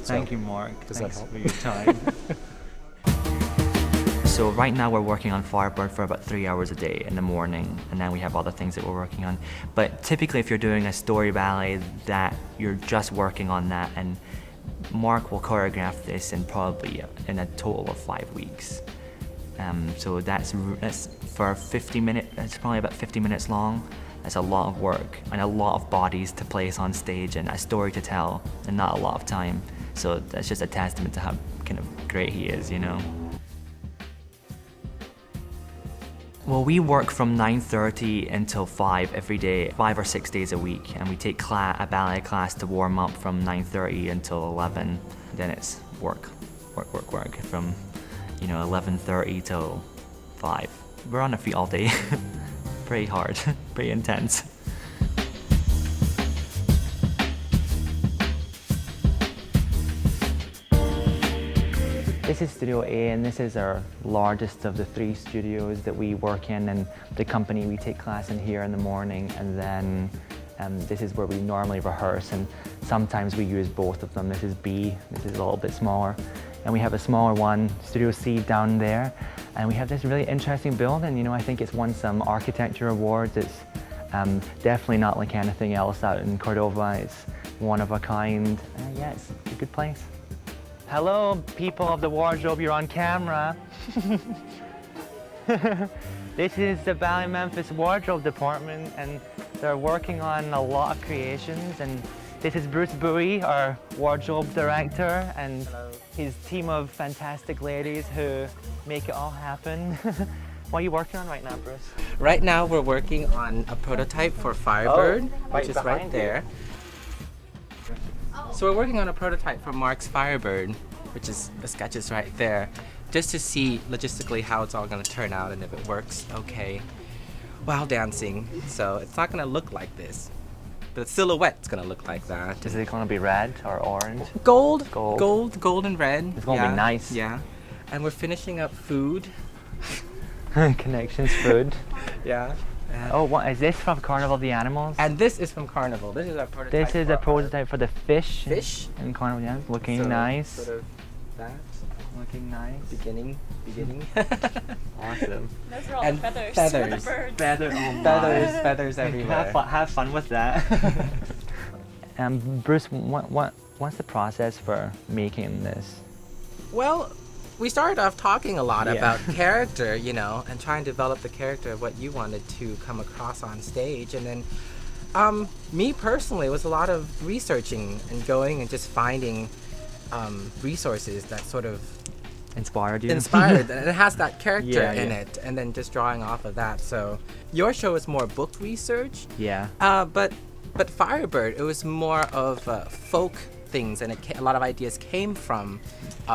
Thank you, Mark. Does that Thanks help? for your time. So right now we're working on Firebird for about 3 hours a day in the morning, and then we have other things that we're working on. But typically if you're doing a story ballet, that you're just working on that, and Mark will choreograph this in probably in a total of 5 weeks. So that's for 50 minutes, it's probably about 50 minutes long. That's a lot of work and a lot of bodies to place on stage and a story to tell and not a lot of time. So that's just a testament to how kind of great he is, you know. Well, we work from 9:30 until 5 every day, 5 or 6 days a week, and we take a ballet class to warm up from 9:30 until 11. Then it's work from 11:30 till 5. We're on our feet all day. Pretty hard, pretty intense. This is Studio A, and this is our largest of the 3 studios that we work in, and the company we take class in here in the morning, and then this is where we normally rehearse, and sometimes we use both of them. This is B, this is a little bit smaller, and we have a smaller one, Studio C, down there, and we have this really interesting building. You know, I think it's won some architecture awards. It's definitely not like anything else out in Cordova. It's one of a kind. Yeah, it's a good place. Hello, people of the wardrobe, you're on camera. This is the Ballet Memphis wardrobe department, and they're working on a lot of creations. And this is Bruce Bowie, our wardrobe director, and his team of fantastic ladies who make it all happen. What are you working on right now, Bruce? Right now we're working on a prototype for Firebird, which is right there. So we're working on a prototype for Mark's Firebird, which is the sketches right there, just to see logistically how it's all going to turn out and if it works okay while dancing. So it's not going to look like this, but the silhouette's going to look like that. Is it going to be red or orange? Gold and red. It's going to be nice. Yeah. And we're finishing up food. Connections food. Yeah. Oh, what is this from Carnival of the Animals? And this is from Carnival. This is our prototype. This is a prototype for the fish. Fish? In Carnival, yeah. Looking So, nice. Sort of that. Looking nice. Beginning. Awesome. Those are all And the feathers. feathers. The birds. Feathers everywhere. Have fun with that. Bruce, what's the process for making this? Well, we started off talking a lot Yeah. about character, you know, and trying to develop the character of what you wanted to come across on stage. And then me personally, it was a lot of researching and going and just finding resources that sort of Inspired you? inspired and it has that character Yeah, in yeah. it, and then just drawing off of that. So your show is more book research, Yeah. but Firebird, it was more of folk things, and a lot of ideas came from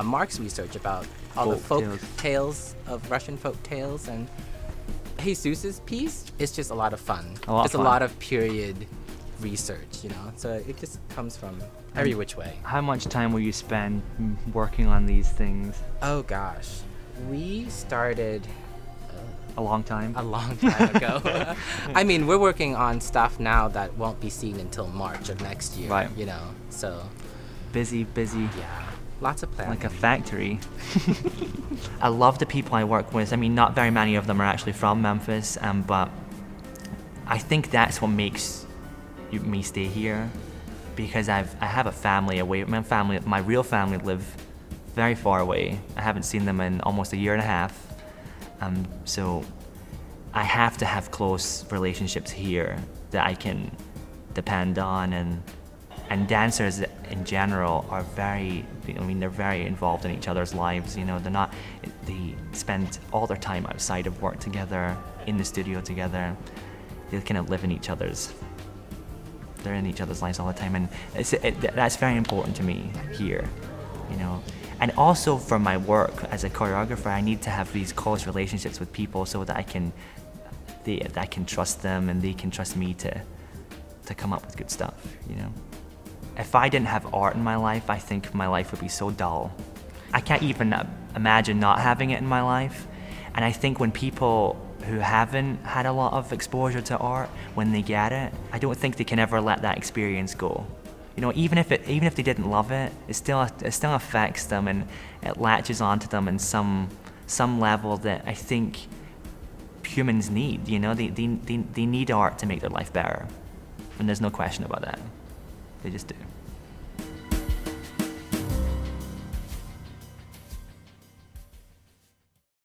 Mark's research about all the folk tales of Russian folk tales, and Jesus's piece is just a lot of fun. A lot of just fun. a lot of period research, you know. So it just comes from every which way. How much time will you spend working on these things? Oh gosh, we started A long time? a long time ago. I mean, we're working on stuff now that won't be seen until March of next year. Right. You know, so Busy. yeah, lots of planning. Like a factory. I love the people I work with. I mean, not very many of them are actually from Memphis, but I think that's what makes me stay here, because I have a family away. My real family live very far away. I haven't seen them in almost a year and a half. So I have to have close relationships here that I can depend on, and dancers in general are they're very involved in each other's lives. You know, they spend all their time outside of work together, in the studio together. They kind of live in they're in each other's lives all the time, and that's very important to me here, you know. And also for my work as a choreographer, I need to have these close relationships with people so that I can trust them and they can trust me to come up with good stuff, you know. If I didn't have art in my life, I think my life would be so dull. I can't even imagine not having it in my life. And I think when people who haven't had a lot of exposure to art, when they get it, I don't think they can ever let that experience go. You know, even if they didn't love it, it still affects them, and it latches onto them in some level that I think humans need. You know, they need art to make their life better, and there's no question about that. They just do.